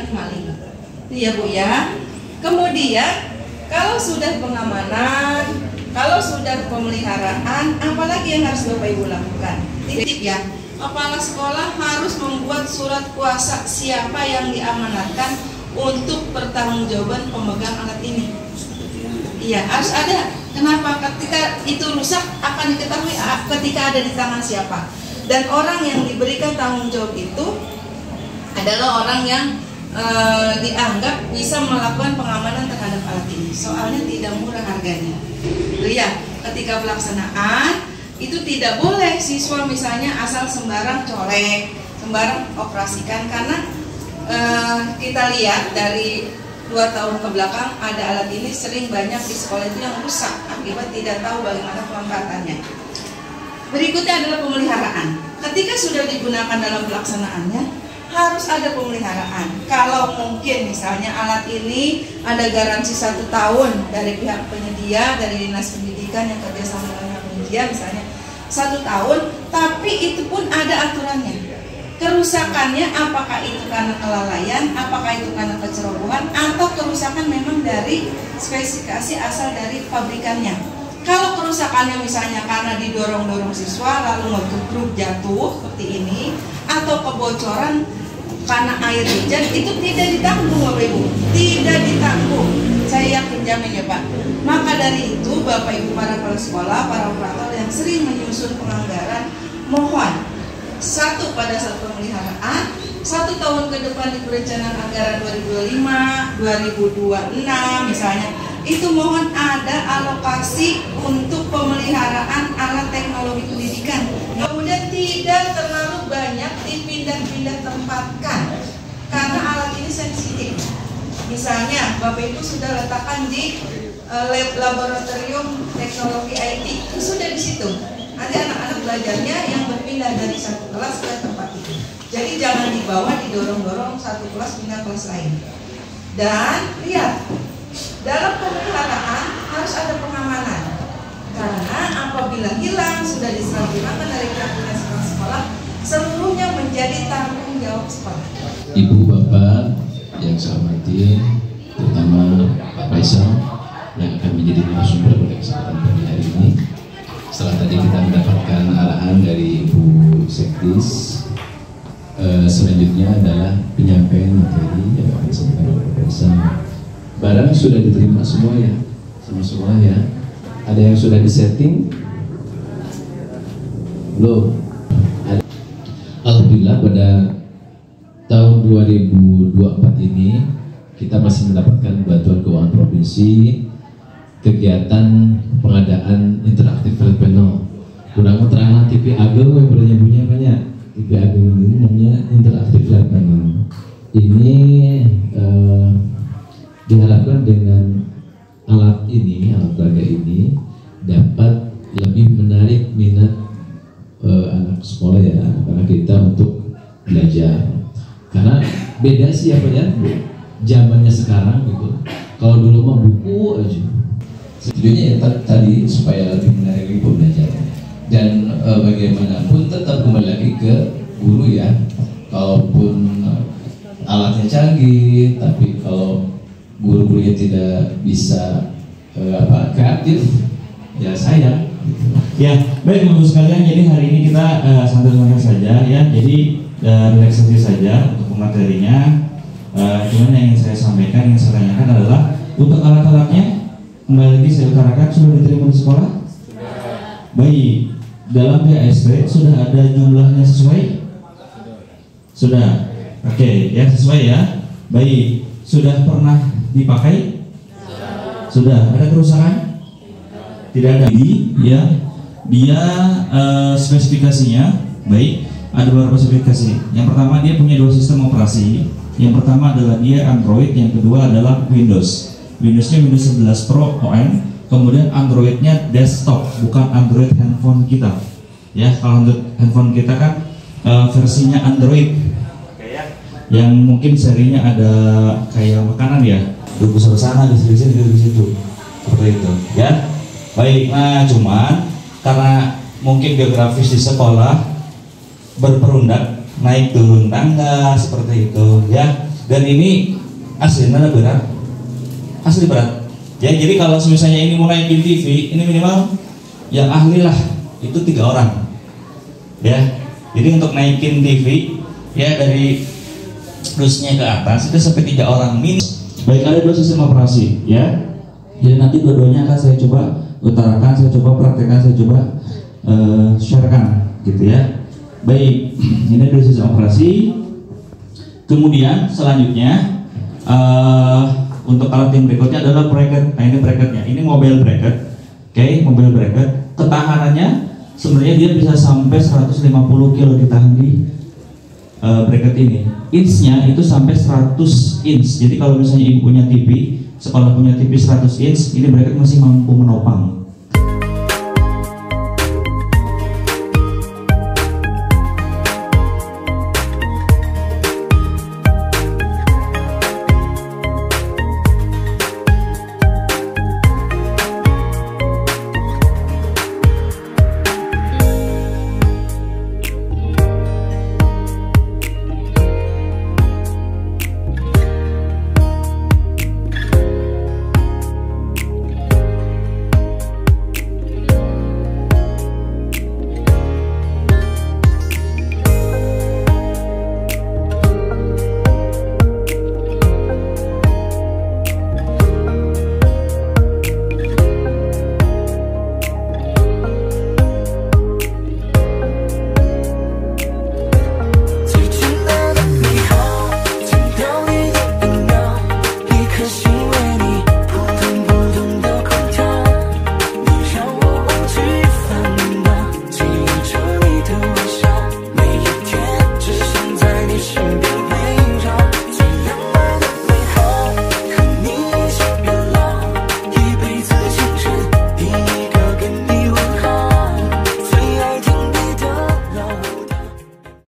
jaringan maling. Iya Bu ya. Kemudian kalau sudah pengamanan, kalau sudah pemeliharaan, apalagi yang harus Bapak Ibu lakukan? Titip ya, kepala sekolah harus membuat surat kuasa siapa yang diamanatkan untuk pertanggungjawaban pemegang alat ini. Iya, harus ada. Kenapa? Ketika itu rusak akan diketahui ketika ada di tangan siapa. Dan orang yang diberikan tanggung jawab itu adalah orang yang dianggap bisa melakukan pengamanan terhadap alat ini. Soalnya tidak murah harganya. Lihat, ketika pelaksanaan itu tidak boleh siswa misalnya asal sembarang colek, sembarang operasikan, karena kita lihat dari 2 tahun ke belakang ada alat ini sering banyak di sekolah itu yang rusak akibat tidak tahu bagaimana pemanfaatannya. Berikutnya adalah pemeliharaan. Ketika sudah digunakan dalam pelaksanaannya, harus ada pemeliharaan. Kalau mungkin misalnya alat ini ada garansi 1 tahun dari pihak penyedia, dari Dinas Pendidikan yang kerjasama dengan pihak penyedia misalnya 1 tahun, tapi itu pun ada aturannya. Kerusakannya apakah itu karena kelalaian, apakah itu karena kecerobohan, atau kerusakan memang dari spesifikasi asal dari pabrikannya. Kalau kerusakannya misalnya karena didorong-dorong siswa lalu ngetubruk jatuh seperti ini, atau kebocoran karena air hujan, itu tidak ditanggung Bapak Ibu, tidak ditanggung. Saya yakin jamin ya Pak. Maka dari itu Bapak Ibu para kepala sekolah, para operator yang sering menyusun penganggaran, mohon 1 pada saat pemeliharaan, 1 tahun ke depan di perencanaan anggaran 2025, 2026 misalnya, itu mohon ada alokasi untuk pemeliharaan alat teknologi pendidikan. Kemudian tidak terlalu banyak dipindah-pindah tempatkan karena alat ini sensitif. Misalnya Bapak Ibu sudah letakkan di laboratorium teknologi IT, itu sudah di situ. Nanti anak-anak belajarnya yang berpindah dari 1 kelas ke tempat itu. Jadi jangan dibawa didorong-dorong 1 kelas pindah kelas lain. Dan lihat, dalam pemeliharaan harus ada pengamanan. Karena apabila hilang sudah diserahkan dari pihak dinas sekolah, seluruhnya menjadi tanggung jawab sekolah. Ibu Bapak yang saya hormati, terutama Pak Faisal yang akan menjadi narasumber pada kesempatan pagi hari ini. Setelah tadi kita mendapatkan arahan dari Ibu Sekdis, selanjutnya adalah penyampaian materi yang akan disampaikan oleh Pak Faisal. Barang sudah diterima semua ya, semua ya. Ada yang sudah disetting? Belum. Alhamdulillah pada tahun 2024 ini kita masih mendapatkan bantuan keuangan provinsi kegiatan pengadaan interaktif flat panel. Kurang terang TV Ageng yang bernyambungnya banyak. TV Ageng ini namanya interaktif flat panel. Ini diharapkan dengan alat ini, alat peraga ini dapat lebih menarik minat anak sekolah ya, anak-anak kita untuk belajar. Karena beda sih apa ya, zamannya sekarang gitu. Kalau dulu mah buku aja. Tujuannya ya tadi supaya lebih menarik pembelajaran. Dan bagaimanapun tetap kembali lagi ke guru ya. Kalaupun alatnya canggih, tapi kalau guru-gurunya tidak bisa kreatif, ya sayang. Ya, baik Bapak sekalian. Jadi hari ini kita santai-santai saja ya. Jadi relaksasi saja untuk materinya. Cuman yang ingin saya sampaikan, yang saya tanyakan adalah untuk alat-alatnya kembali lagi saya utarakan sudah diterima di sekolah. Baik, dalam PASP sudah ada jumlahnya sesuai? Sudah. Oke, ya sesuai ya. Baik, sudah pernah dipakai? Sudah. Ada kerusakan? Tidak ada. Ya, dia spesifikasinya baik. Ada beberapa spesifikasi. Yang pertama dia punya 2 sistem operasi. Yang pertama adalah dia Android, yang kedua adalah Windows. Windowsnya Windows 11 Pro ON. Kemudian Androidnya desktop, bukan Android handphone kita. Ya, kalau Android handphone kita kan versinya Android. Yang mungkin serinya ada kayak makanan ya, duduk sana, di sini, di situ, seperti itu. Ya, baik. Nah, cuman karena mungkin geografis di sekolah berperundak naik turun tangga seperti itu, ya. Dan ini aslinya berat, asli berat. Ya, jadi kalau misalnya ini mau naikin TV, ini minimal yang ahli lah itu 3 orang. Ya, jadi untuk naikin TV ya dari rusnya ke atas itu sampai 3 orang mini. Baik, ada 2 sistem operasi ya. Jadi nanti dua-duanya akan saya coba utarakan, saya coba praktekkan, saya coba sharekan gitu ya. Baik, ini 2 sistem operasi. Kemudian selanjutnya untuk alat yang berikutnya adalah bracket. Nah, ini bracketnya, ini mobile bracket. Oke, mobile bracket. Ketahanannya sebenarnya dia bisa sampai 150 kilo ditahan di bracket ini. Inch-nya itu sampai 100 inch. Jadi kalau misalnya ibu punya TV, sekolah punya TV 100 inch, ini bracket masih mampu menopang.